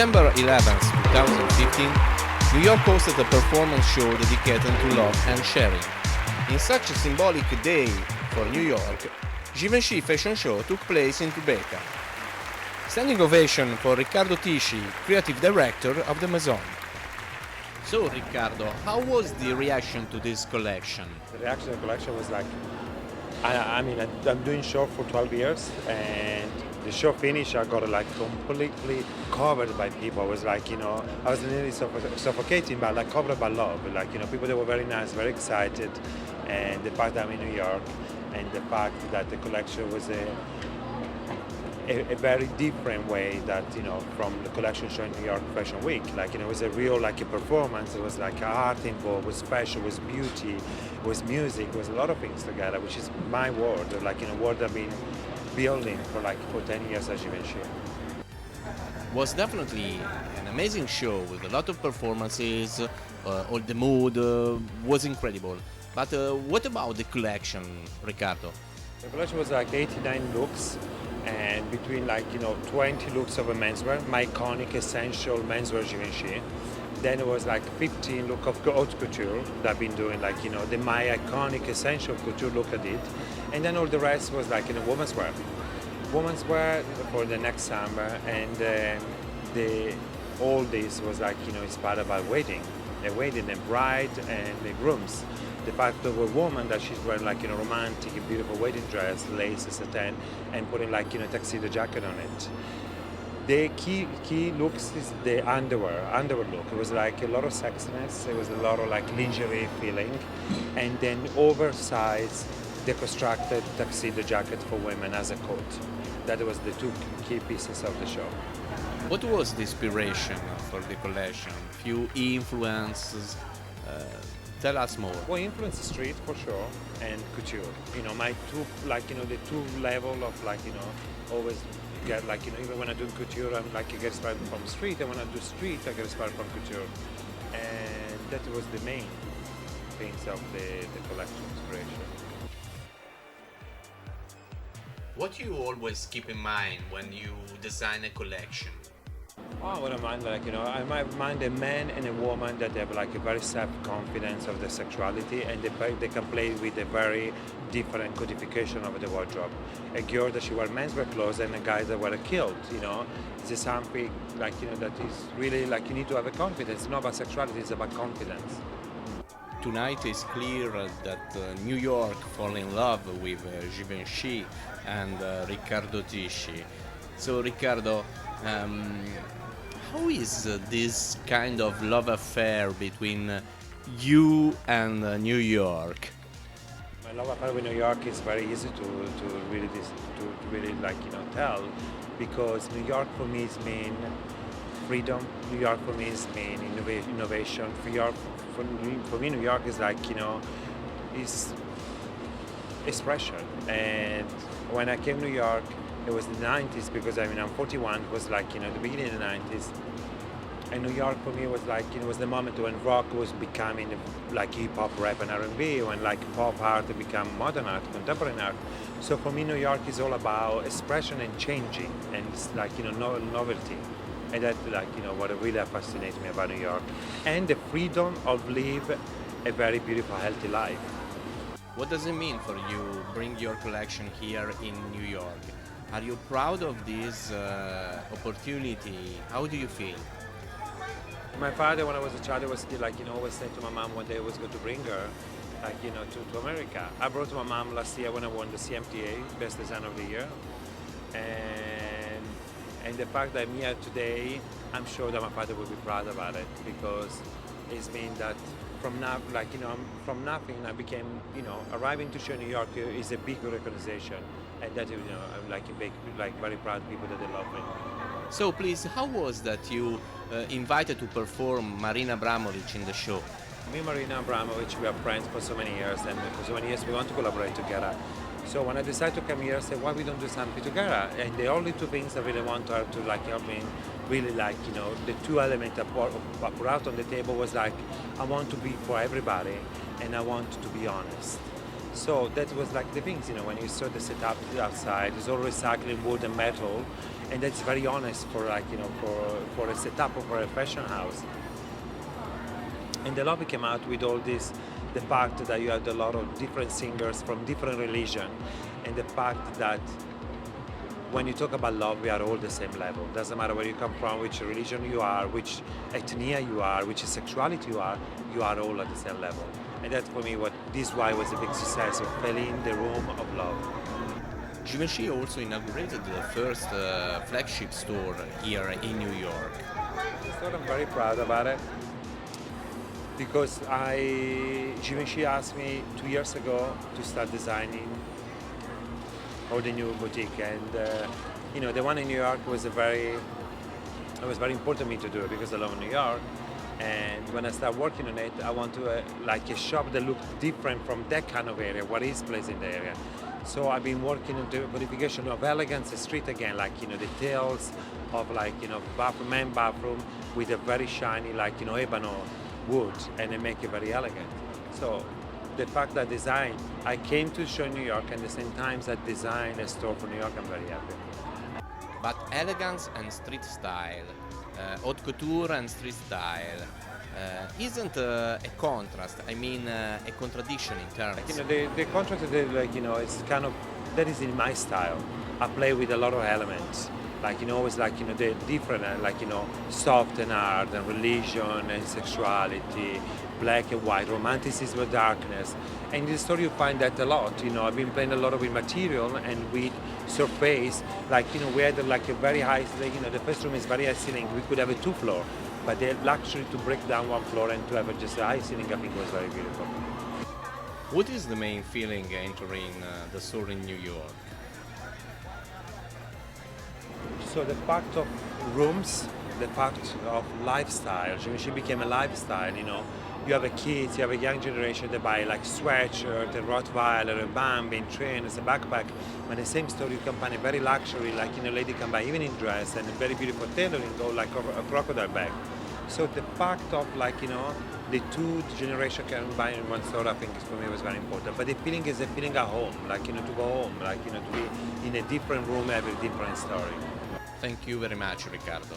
December 11th, 2015, New York hosted a performance show dedicated to love and sharing. In such a symbolic day for New York, Givenchy fashion show took place in Tribeca. Standing ovation for Riccardo Tisci, creative director of the Maison. So Riccardo, how was the reaction to this collection? The reaction to the collection was like, I'm doing show for 12 years, and the show finish, I got like completely covered by people. I was like, I was nearly suffocating, but like covered by love. Like, people that were very nice, very excited, and the fact that I'm in New York, and the fact that the collection was a very different way that, from the collection show in New York Fashion Week. Like, it was a real, like a performance. It was like art involved, was fashion, was beauty, was music, was a lot of things together, which is my world, like, a world I've been building for 10 years at Givenchy. Was definitely an amazing show with a lot of performances, all the mood was incredible. But what about the collection, Riccardo? The collection was like 89 looks, and between 20 looks of a menswear, my iconic essential menswear Givenchy. Then it was like 15 look of haute couture that I've been doing, my iconic essential couture look I did. And then all the rest was like women's wear. Women's wear for the next summer, and all this was inspired by wedding, the bride and the grooms. The fact of a woman that she's wearing a romantic, beautiful wedding dress, lace, satin, and putting a tuxedo jacket on it. The key looks is the underwear look. It was a lot of sexiness. It was a lot of lingerie feeling, and then oversized, deconstructed tuxedo jacket for women as a coat. That was the two key pieces of the show. What was the inspiration for the collection? Few influences. Tell us more. Well, influence the street for sure, and couture. My two, the two level of always get even when I do couture, I'm I get inspired from street, and when I do street, I get inspired from couture, and that was the main things of the collection inspiration. What do you always keep in mind when you design a collection? Oh, what I mind, I might mind a man and a woman that have a very self-confidence of their sexuality, and they can play with a very different codification of the wardrobe. A girl that she wear menswear clothes and a guy that wear a kilt, it's something that is really you need to have a confidence. It's not about sexuality, it's about confidence. Tonight it's clear that New York fall in love with Givenchy and Riccardo Tisci. So Riccardo, how is this kind of love affair between you and New York? My love affair with New York is very easy to really tell, because New York for me is mean freedom. New York for me is mean innovation. For me, New York is is expression. And when I came to New York, it was the 90s, because I'm 41. It was the beginning of the 90s, and New York for me was it was the moment when rock was becoming hip hop, rap, and R&B, when pop art became modern art, contemporary art. So for me, New York is all about expression and changing, and it's novelty, and that what really fascinates me about New York, and the freedom of live a very beautiful, healthy life. What does it mean for you bring your collection here in New York? Are you proud of this opportunity? How do you feel? My father, when I was a child, was still always said to my mom one day I was going to bring her, to America. I brought my mom last year when I won the CMTA, Best Design of the Year, and the fact that I'm here today, I'm sure that my father will be proud about it, because it's mean that from from nothing I became, arriving to show New York is a big recognition, and that I'm very proud people that they love me. So please, how was that you invited to perform Marina Abramovic in the show? Me and Marina Abramovic, we are friends for so many years, and for so many years we want to collaborate together. So when I decided to come here, I said, why we don't do something together? And the only two things I really want her to help me, really the two elements I put out on the table was I want to be for everybody, and I want to be honest. So that was like the things, when you saw the setup outside, it's all recycling wood and metal, and that's very honest for for a setup or for a fashion house. And the lobby came out with all this, the fact that you had a lot of different singers from different religion, and the fact that when you talk about love, we are all the same level. Doesn't matter where you come from, which religion you are, which ethnia you are, which sexuality you are all at the same level. And that's for me this why was a big success of filling the room of love. Givenchy also inaugurated the first flagship store here in New York. So I'm very proud about it because Givenchy asked me 2 years ago to start designing all the new boutique, and the one in New York was very important to me to do because I love New York. And when I start working on it, I want to like a shop that looks different from that kind of area, what is placed in the area. So I've been working on the modification of elegance, the street again, details of men bathroom with a very shiny ebano wood, and they make it very elegant. So the fact that I came to show New York, and at the same time I designed a store for New York, I'm very happy. But elegance and street style, haute couture and street style, isn't a contrast, I mean a contradiction in terms. The contrast is it's kind of, that is in my style. I play with a lot of elements. Always the different, soft and hard, and religion and sexuality, black and white, romanticism and darkness. And in the story you find that a lot. I've been playing a lot with material and with surface. We had a very high, the first room is very high ceiling. We could have a 2-floor, but the luxury to break down 1 floor and to have just a high ceiling, I think was very beautiful. What is the main feeling entering the store in New York? So the fact of rooms, the fact of lifestyle, Givenchy became a lifestyle, You have a kids, you have a young generation that buy sweatshirt, a Rottweiler, a Bambi, trainers, a backpack. But the same store you can find a very luxury, lady can buy evening dress and a very beautiful tailoring, or a crocodile bag. So the fact of the 2 generations can buy in one store, I think for me was very important. But the feeling is a feeling at home, to go home, to be in a different room, every different story. Thank you very much, Riccardo.